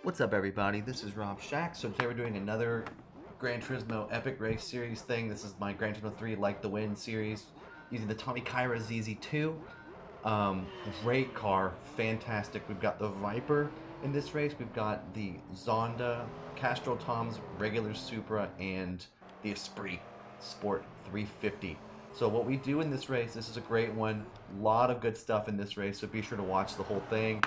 What's up, everybody? This is Rob Shack. So today we're doing another Gran Turismo Epic Race Series thing. This is my Gran Turismo 3 Like the Wind series using the TommyKairia ZZII. Great car, fantastic. We've got the Viper in this race. We've got the Zonda, Castrol Tom's regular Supra, and the Esprit Sport 350. So what we do in this race, this is a great one. A lot of good stuff in this race, so be sure to watch the whole thing.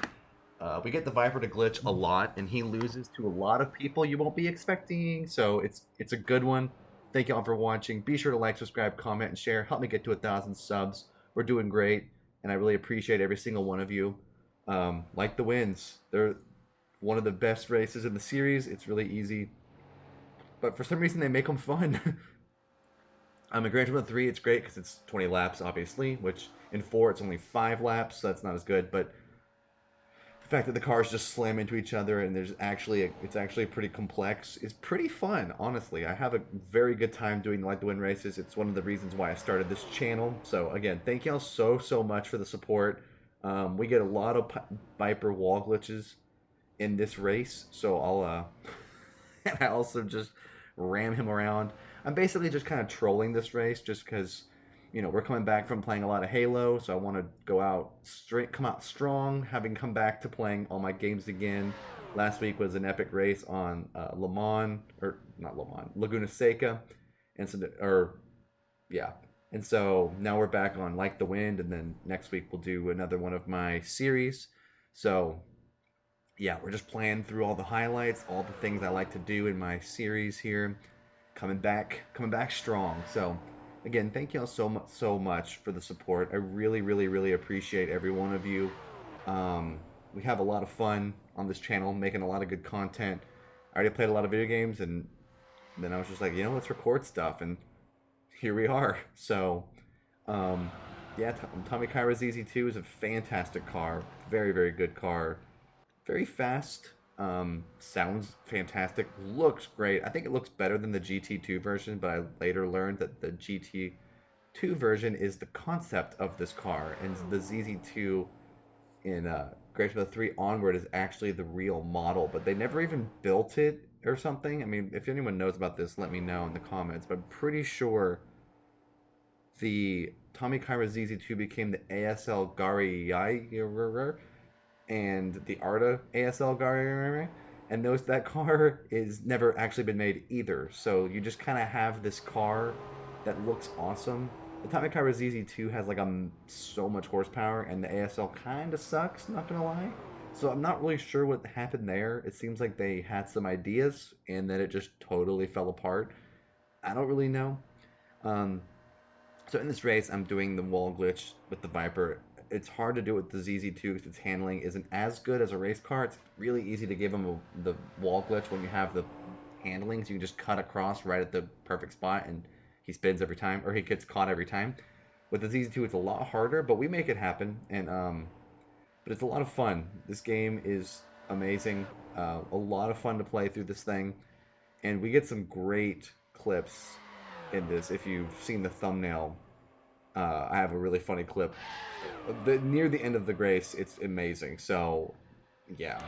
We get the Viper to glitch a lot, and he loses to a lot of people you won't be expecting. So it's a good one. Thank you all for watching. Be sure to like, subscribe, comment, and share. Help me get to 1,000 subs. We're doing great, and I really appreciate every single one of you. Like the wins, they're one of the best races in the series. It's really easy, but for some reason they make them fun. In Gran Turismo 3, it's great because it's 20 laps, obviously, which in 4 it's only 5 laps, so that's not as good. But the fact that the cars just slam into each other and it's actually pretty complex is pretty fun, honestly. I have a very good time doing Like the Wind races. It's one of the reasons why I started this channel. So again, thank y'all so much for the support. We get a lot of Viper wall glitches in this race, so I'll and I also just ram him around. I'm basically just kind of trolling this race just because, you know, we're coming back from playing a lot of Halo, so I want to come out strong, having come back to playing all my games again. Last week was an epic race on Le Mans, or not Le Mans, Laguna Seca, and so now we're back on Like the Wind, and then next week we'll do another one of my series. So yeah, we're just playing through all the highlights, all the things I like to do in my series here, coming back strong. So again, thank y'all so much for the support. I really appreciate every one of you. We have a lot of fun on this channel, making a lot of good content. I already played a lot of video games, and then I was just like, you know, let's record stuff, and here we are. So yeah, TommyKairia ZZ2 is a fantastic car, very good car. Very fast, sounds fantastic, looks great. I think it looks better than the GT2 version, but I later learned that the GT2 version is the concept of this car, and the ZZ2 in Gran Turismo 3 onward is actually the real model, but they never even built it or something. I mean, if anyone knows about this, let me know in the comments, but I'm pretty sure the TommyKairia ZZ2 became the ASL Gari and the Arta ASL Gari, and that car is never actually been made either. So you just kind of have this car that looks awesome. The TommyKairia ZZ2 has like so much horsepower, and the ASL kind of sucks, not gonna lie. So I'm not really sure what happened there. It seems like they had some ideas, and then it just totally fell apart. I don't really know. So in this race, I'm doing the wall glitch with the Viper. It's hard to do it with the ZZ2 because its handling isn't as good as a race car. It's really easy to give him the wall glitch when you have the handling, so you can just cut across right at the perfect spot, and he spins every time, or he gets caught every time. With the ZZ2, it's a lot harder, but we make it happen, and but it's a lot of fun. This game is amazing. A lot of fun to play through this thing, and we get some great clips in this. If you've seen the thumbnail, I have a really funny clip. Near the end of the race, it's amazing. So, yeah.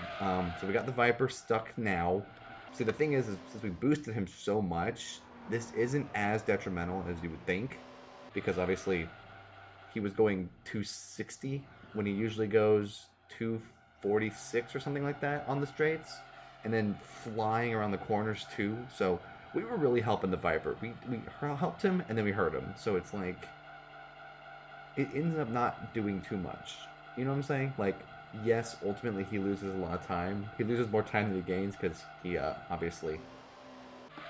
So we got the Viper stuck now. See, the thing is since we boosted him so much, this isn't as detrimental as you would think, because obviously he was going 260 when he usually goes 246 or something like that on the straights, and then flying around the corners too. So we were really helping the Viper. We helped him, and then we hurt him. So it's like, it ends up not doing too much. You know what I'm saying? Like, yes, ultimately he loses a lot of time. He loses more time than he gains because he obviously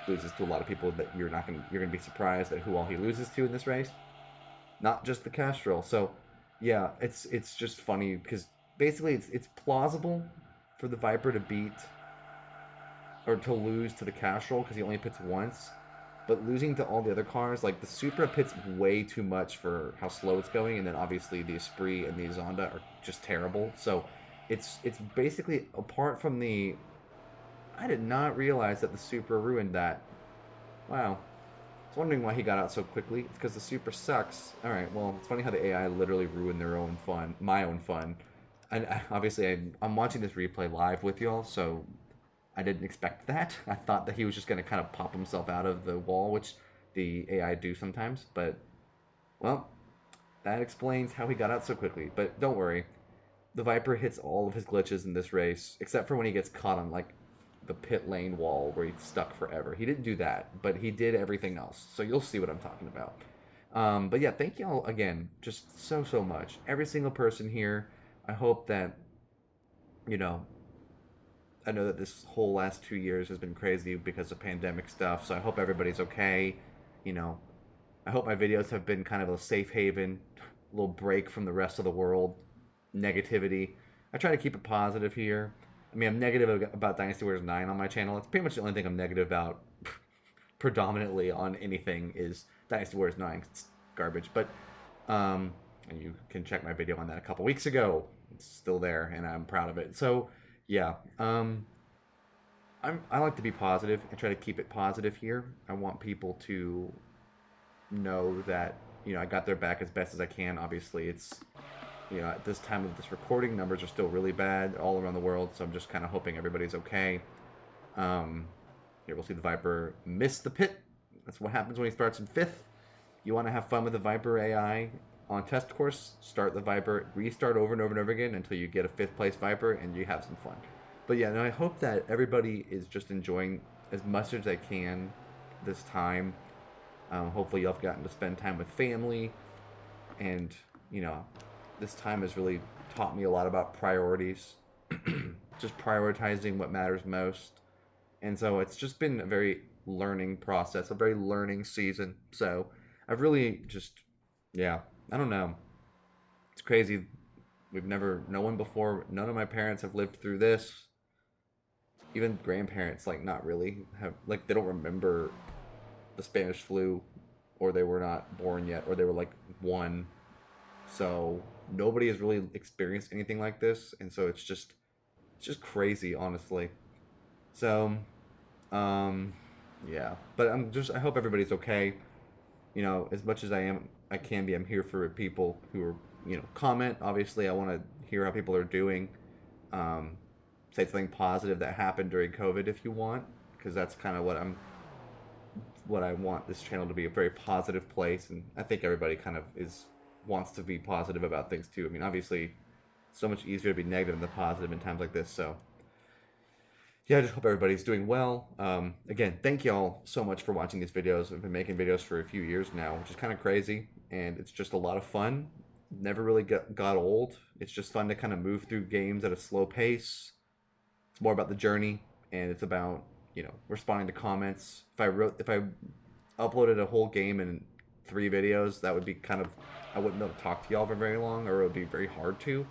loses to a lot of people that you're gonna be surprised at who all he loses to in this race. Not just the Castrol. So yeah, it's just funny because basically it's plausible for the Viper to beat or to lose to the Castrol because he only pits once. But losing to all the other cars, like the Supra pits way too much for how slow it's going, and then obviously the Esprit and the Zonda are just terrible. So it's basically, apart from the... I did not realize that the Supra ruined that. Wow. I was wondering why he got out so quickly. It's because the Supra sucks. Alright, well, it's funny how the AI literally ruined their own fun, my own fun. And obviously I'm watching this replay live with y'all, so I didn't expect that. I thought that he was just going to kind of pop himself out of the wall, which the AI do sometimes. But, well, that explains how he got out so quickly. But don't worry. The Viper hits all of his glitches in this race, except for when he gets caught on, like, the pit lane wall where he's stuck forever. He didn't do that, but he did everything else. So you'll see what I'm talking about. But yeah, thank y'all again, just so much. Every single person here. I hope that, you know, I know that this whole last 2 years has been crazy because of pandemic stuff. So I hope everybody's okay. You know, I hope my videos have been kind of a safe haven, a little break from the rest of the world negativity. I try to keep it positive here. I mean, I'm negative about Dynasty Warriors 9 on my channel. It's pretty much the only thing I'm negative about predominantly on anything is Dynasty Warriors 9. It's garbage. But, and you can check my video on that a couple weeks ago. It's still there, and I'm proud of it. So, yeah. I like to be positive and try to keep it positive here. I want people to know that, you know, I got their back as best as I can. Obviously, it's, you know, at this time of this recording, numbers are still really bad all around the world, so I'm just kind of hoping everybody's okay. Here we'll see the Viper miss the pit. That's what happens when he starts in 5th. You want to have fun with the Viper AI on test course, start the Viper, restart over and over and over again until you get a 5th place Viper and you have some fun. But yeah, no, I hope that everybody is just enjoying as much as they can this time. Hopefully you've gotten to spend time with family, and, you know, this time has really taught me a lot about priorities, just prioritizing what matters most. And so it's just been a very learning process, a very learning season. So I've really just, yeah, I don't know. It's crazy. No one before, none of my parents have lived through this. Even grandparents, like, not really have, like, they don't remember the Spanish flu, or they were not born yet, or they were like 1. So nobody has really experienced anything like this, and so it's just crazy, honestly. So, yeah. But I hope everybody's okay. You know, as much as I can be. I'm here for people who are, you know, comment. Obviously, I want to hear how people are doing. Say something positive that happened during COVID if you want, because that's kind of what I want this channel to be, a very positive place, and I think everybody kind of wants to be positive about things too. I mean, obviously, it's so much easier to be negative than positive in times like this. So, yeah, I just hope everybody's doing well. Again, thank y'all so much for watching these videos. I've been making videos for a few years now, which is kind of crazy, and it's just a lot of fun. Never really got old. It's just fun to kind of move through games at a slow pace. It's more about the journey, and it's about, you know, responding to comments. If I uploaded a whole game in 3 videos, that would be kind of, I wouldn't be able to talk to y'all for very long, or it would be very hard to.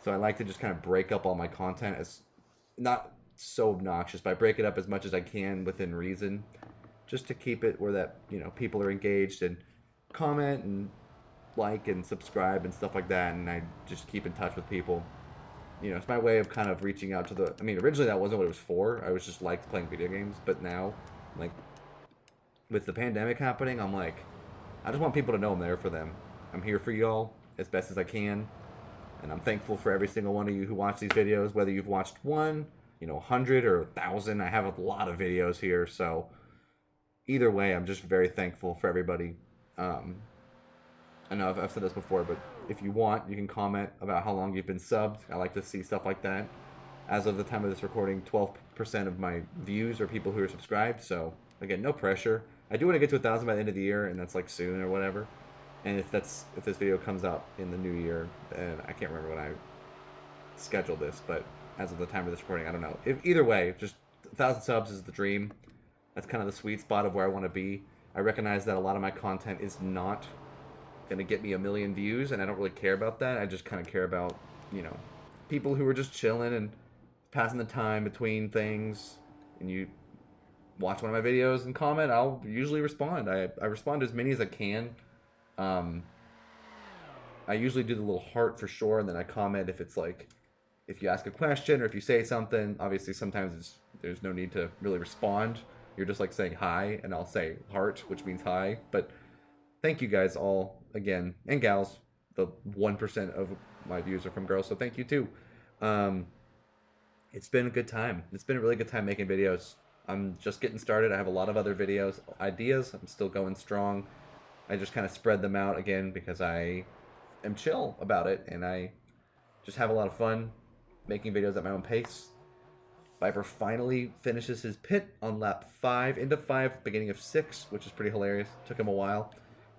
So I like to just kind of break up all my content, as not so obnoxious, but I break it up as much as I can within reason, just to keep it where that, you know, people are engaged and comment and like and subscribe and stuff like that, and I just keep in touch with people. You know, it's my way of kind of reaching out to the, I mean, originally that wasn't what it was for. I was just liked playing video games, but now, like, with the pandemic happening, I'm like, I just want people to know I'm there for them. I'm here for y'all as best as I can, and I'm thankful for every single one of you who watch these videos, whether you've watched 1, you know, 100 or 1,000. I have a lot of videos here, so either way, I'm just very thankful for everybody. I know I've said this before, but if you want, you can comment about how long you've been subbed. I like to see stuff like that. As of the time of this recording, 12% of my views are people who are subscribed. So, again, no pressure. I do want to get to 1,000 by the end of the year, and that's like soon or whatever. And if this video comes out in the new year, and I can't remember when I scheduled this, but as of the time of this recording, I don't know. Either way, just 1,000 subs is the dream. That's kind of the sweet spot of where I want to be. I recognize that a lot of my content is not going to get me 1,000,000 views, and I don't really care about that. I just kind of care about, you know, people who are just chilling and passing the time between things. And you watch one of my videos and comment, I'll usually respond. I respond to as many as I can. I usually do the little heart for sure, and then I comment if it's like, if you ask a question or if you say something. Obviously, sometimes there's no need to really respond. You're just like saying hi, and I'll say heart, which means hi. But thank you guys all again, and gals. The 1% of my views are from girls, so thank you too. It's been a good time. It's been a really good time making videos. I'm just getting started. I have a lot of other videos, ideas. I'm still going strong. I just kind of spread them out again because I am chill about it, and I just have a lot of fun making videos at my own pace. Viper finally finishes his pit on lap 5, into 5, beginning of 6, which is pretty hilarious. Took him a while.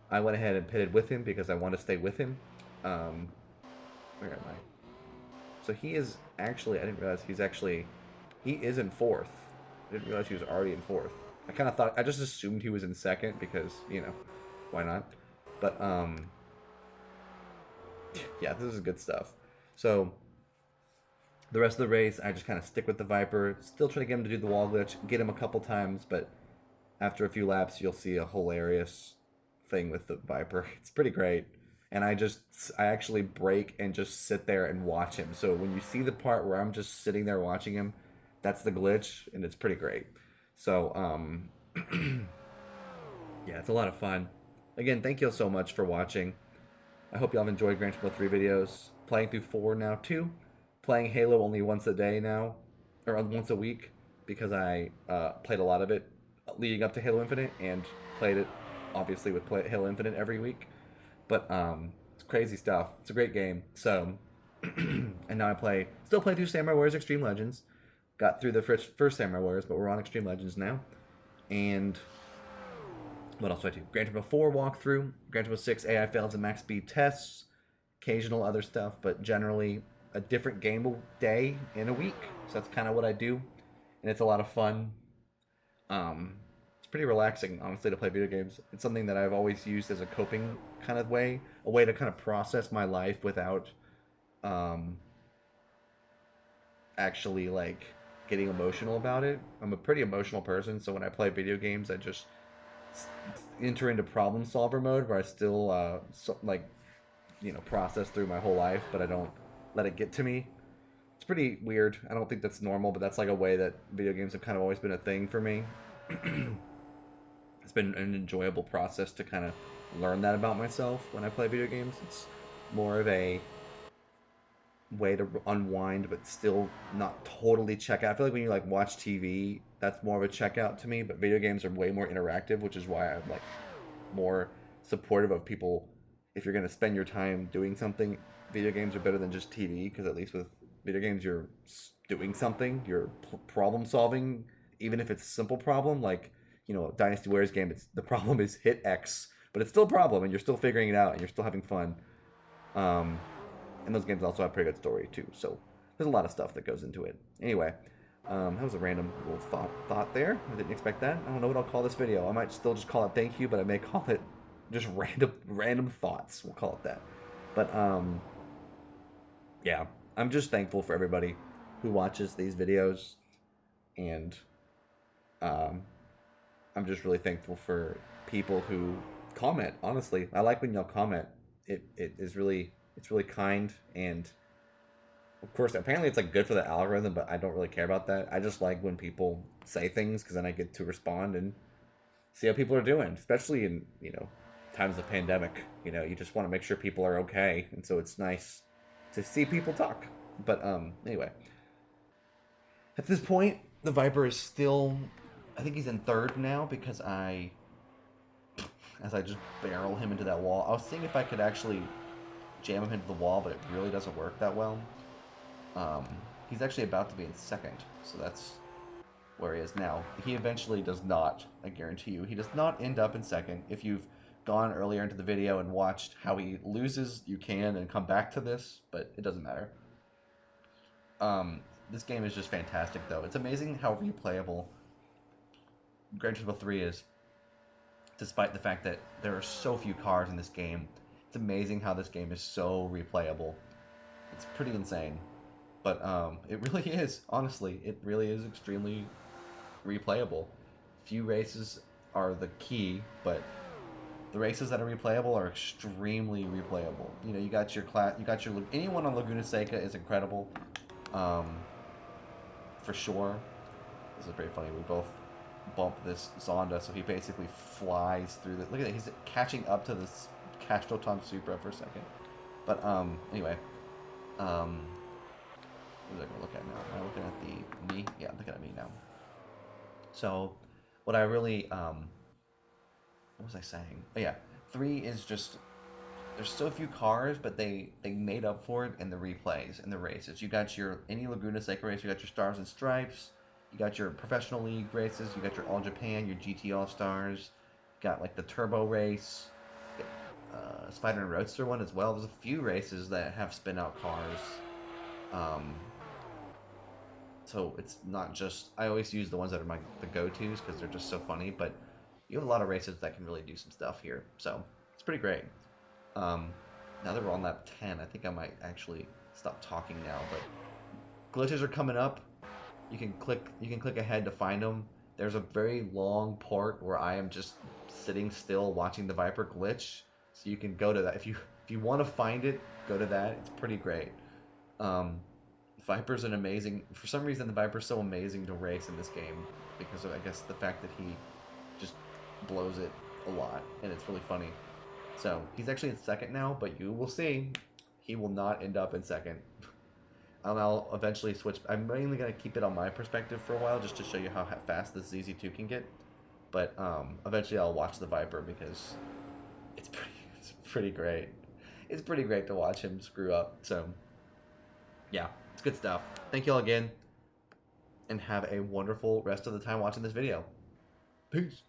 I went ahead and pitted with him because I want to stay with him. Where am I? So he is actually, I didn't realize he is in 4th. I didn't realize he was already in 4th. I kind of thought, I just assumed he was in 2nd because, you know, why not? But, yeah, this is good stuff. So, the rest of the race, I just kind of stick with the Viper. Still trying to get him to do the wall glitch, get him a couple times, but after a few laps, you'll see a hilarious thing with the Viper. It's pretty great. And I actually break and just sit there and watch him. So when you see the part where I'm just sitting there watching him, that's the glitch, and it's pretty great. So, yeah, it's a lot of fun. Again, thank you all so much for watching. I hope y'all have enjoyed Gran Turismo 3 videos. Playing through 4 now, too. Playing Halo only once a day now, or once a week, because I played a lot of it leading up to Halo Infinite, and played it, obviously, with Halo Infinite every week. But it's crazy stuff. It's a great game. So, and now I still play through Samurai Warriors Extreme Legends. Got through the first Samurai Warriors, but we're on Extreme Legends now. And what else do I do? Gran Turismo 4 walkthrough, Gran Turismo 6 AI fails and max speed tests, occasional other stuff, but generally a different game a day in a week. So that's kind of what I do, and it's a lot of fun. It's pretty relaxing, honestly, to play video games. It's something that I've always used as a coping kind of way, a way to kind of process my life without actually like getting emotional about it. I'm a pretty emotional person, so when I play video games, I just enter into problem solver mode where I still process through my whole life, but I don't let it get to me. It's pretty weird. I don't think that's normal, but that's like a way that video games have kind of always been a thing for me. It's been an enjoyable process to kind of learn that about myself when I play video games. It's more of a way to unwind, but still not totally check out. I feel like when you like watch TV, that's more of a checkout to me, but video games are way more interactive, which is why I'm like more supportive of people. If you're going to spend your time doing something, video games are better than just TV, because at least with video games you're doing something, you're problem solving, even if it's a simple problem, like, you know, Dynasty Warriors game, the problem is hit X, but it's still a problem and you're still figuring it out and you're still having fun. And those games also have pretty good story too, so there's a lot of stuff that goes into it. Anyway, that was a random little thought there. I didn't expect that. I don't know what I'll call this video. I might still just call it thank you, but I may call it just random thoughts. We'll call it that. But yeah, I'm just thankful for everybody who watches these videos, and I'm just really thankful for people who comment. Honestly, I like when y'all comment. It's really kind, and of course, apparently it's like good for the algorithm, but I don't really care about that. I just like when people say things, because then I get to respond and see how people are doing, especially in, you know, times of pandemic. You know, you just want to make sure people are okay, and so it's nice to see people talk. But anyway, at this point, the Viper is still, I think he's in 3rd now, because as I just barrel him into that wall. I was seeing if I could actually jam him into the wall, but it really doesn't work that well. He's actually about to be in 2nd, so that's where he is now. He eventually does not, I guarantee you, he does not end up in 2nd. If you've gone earlier into the video and watched how he loses, you can and come back to this, but it doesn't matter. This game is just fantastic, though. It's amazing how replayable Gran Turismo 3 is, despite the fact that there are so few cars in this game. It's amazing how this game is so replayable. It's pretty insane. But it really is, honestly. It really is extremely replayable. Few races are the key, but the races that are replayable are extremely replayable. You know, you got your anyone on Laguna Seca is incredible, for sure. This is pretty funny. We both bump this Zonda, so he basically flies through the. Look at that. He's catching up to this Castrol Tom Supra for a second. But anyway, was I going to look at now? Am I looking at the me? Yeah, I'm looking at me now. So, what I really, what was I saying? Oh, yeah, 3 is just, there's so few cars, but they made up for it in the replays and the races. You got your any Laguna Seca race, you got your Stars and Stripes, you got your Professional League races, you got your All Japan, your GT All Stars, you got like the Turbo race, Spider and Roadster one as well. There's a few races that have spin out cars. So it's not just, I always use the ones that are the go-tos because they're just so funny, but you have a lot of races that can really do some stuff here. So it's pretty great. Now that we're on lap 10, I think I might actually stop talking now, but glitches are coming up. You can click ahead to find them. There's a very long part where I am just sitting still watching the Viper glitch. So you can go to that. If you want to find it, go to that. It's pretty great. Viper's an amazing, for some reason the Viper's so amazing to race in this game because of, I guess, the fact that he just blows it a lot and it's really funny. So he's actually in second now, but you will see he will not end up in second. I'll eventually switch. I'm mainly going to keep it on my perspective for a while just to show you how fast this ZZ2 can get. But eventually I'll watch the Viper because it's pretty great. It's pretty great to watch him screw up. So yeah, it's good stuff. Thank you all again, and have a wonderful rest of the time watching this video. Peace.